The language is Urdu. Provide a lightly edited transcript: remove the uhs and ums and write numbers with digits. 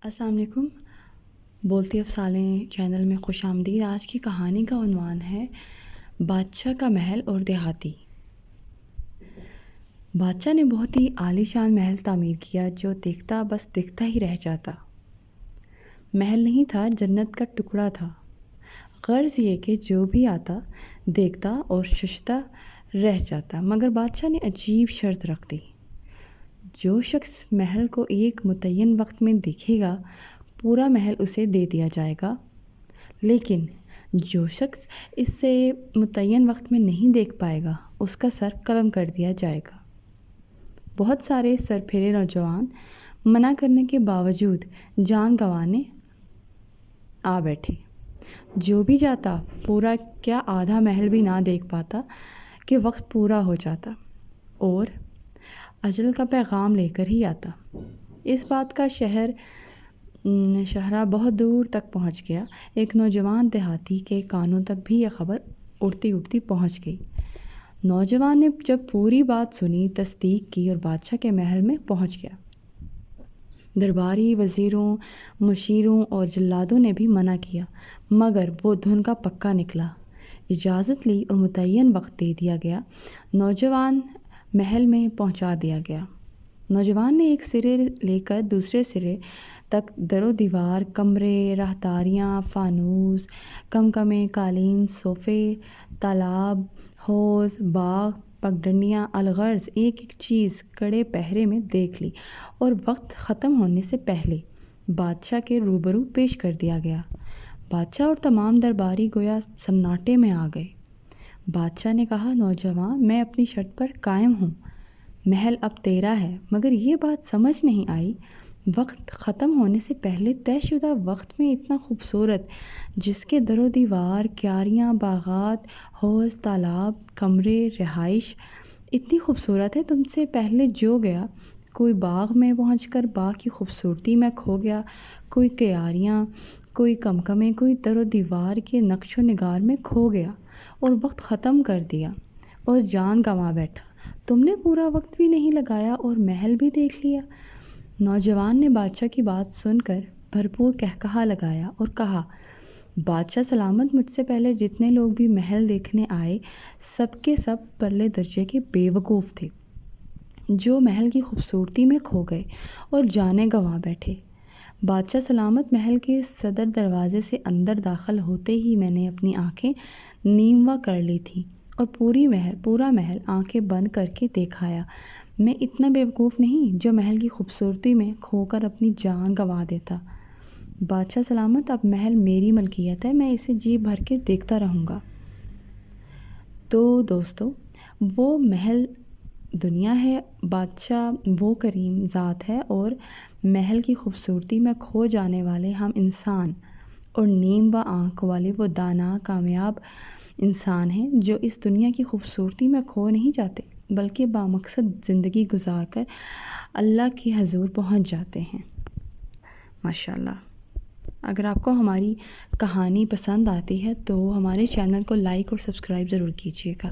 السلام علیکم، بولتی افسانے چینل میں خوش آمدید۔ آج کی کہانی کا عنوان ہے بادشاہ کا محل اور دیہاتی۔ بادشاہ نے بہت ہی عالی شان محل تعمیر کیا جو بس دکھتا ہی رہ جاتا۔ محل نہیں تھا، جنت کا ٹکڑا تھا۔ غرض یہ کہ جو بھی آتا دیکھتا اور ششتا رہ جاتا، مگر بادشاہ نے عجیب شرط رکھ دی۔ جو شخص محل کو ایک متعین وقت میں دیکھے گا، پورا محل اسے دے دیا جائے گا، لیکن جو شخص اسے متعین وقت میں نہیں دیکھ پائے گا، اس کا سر قلم کر دیا جائے گا۔ بہت سارے سرپھیرے نوجوان منع کرنے کے باوجود جان گنوانے آ بیٹھے۔ جو بھی جاتا پورا کیا آدھا محل بھی نہ دیکھ پاتا کہ وقت پورا ہو جاتا اور اجل کا پیغام لے کر ہی آتا۔ اس بات کا شہرہ بہت دور تک پہنچ گیا۔ ایک نوجوان دیہاتی کے کانوں تک بھی یہ خبر اڑتی اڑتی پہنچ گئی۔ نوجوان نے جب پوری بات سنی، تصدیق کی اور بادشاہ کے محل میں پہنچ گیا۔ درباری، وزیروں، مشیروں اور جلادوں نے بھی منع کیا، مگر وہ دھن کا پکا نکلا۔ اجازت لی اور متعین وقت دے دیا گیا۔ نوجوان محل میں پہنچا دیا گیا۔ نوجوان نے ایک سرے لے کر دوسرے سرے تک در و دیوار، کمرے، راہداریاں، فانوس، کمکمے، قالین، صوفے، تالاب، حوض، باغ، پگڈنڈیاں، الغرض ایک ایک چیز کڑے پہرے میں دیکھ لی اور وقت ختم ہونے سے پہلے بادشاہ کے روبرو پیش کر دیا گیا۔ بادشاہ اور تمام درباری گویا سناٹے میں آ گئے۔ بادشاہ نے کہا، نوجوان، میں اپنی شرط پر قائم ہوں۔ محل اب تیرا ہے، مگر یہ بات سمجھ نہیں آئی، وقت ختم ہونے سے پہلے طے شدہ وقت میں اتنا خوبصورت، جس کے در و دیوار، کیاریاں، باغات، حوض، تالاب، کمرے، رہائش اتنی خوبصورت ہے، تم سے پہلے جو گیا، کوئی باغ میں پہنچ کر باغ کی خوبصورتی میں کھو گیا، کوئی کیاریاں، کوئی کمکمے، کوئی در و دیوار کے نقش و نگار میں کھو گیا اور وقت ختم کر دیا اور جان گنوا بیٹھا۔ تم نے پورا وقت بھی نہیں لگایا اور محل بھی دیکھ لیا۔ نوجوان نے بادشاہ کی بات سن کر بھرپور قہقہا لگایا اور کہا، بادشاہ سلامت، مجھ سے پہلے جتنے لوگ بھی محل دیکھنے آئے، سب کے سب پرلے درجے کے بے وقوف تھے، جو محل کی خوبصورتی میں کھو گئے اور جانیں گنوا بیٹھے۔ بادشاہ سلامت، محل کے صدر دروازے سے اندر داخل ہوتے ہی میں نے اپنی آنکھیں نیموا کر لی تھیں اور پورا محل آنکھیں بند کر کے دیکھایا۔ میں اتنا بے وقوف نہیں جو محل کی خوبصورتی میں کھو کر اپنی جان گنوا دیتا۔ بادشاہ سلامت، اب محل میری ملکیت ہے، میں اسے جی بھر کے دیکھتا رہوں گا۔ تو دوستو، وہ محل دنیا ہے، بادشاہ وہ کریم ذات ہے، اور محل کی خوبصورتی میں کھو جانے والے ہم انسان، اور نیم و آنکھ والے وہ دانا کامیاب انسان ہیں جو اس دنیا کی خوبصورتی میں کھو نہیں جاتے، بلکہ بامقصد زندگی گزار کر اللہ کے حضور پہنچ جاتے ہیں۔ ماشاءاللہ۔ اگر آپ کو ہماری کہانی پسند آتی ہے تو ہمارے چینل کو لائک اور سبسکرائب ضرور کیجیے گا۔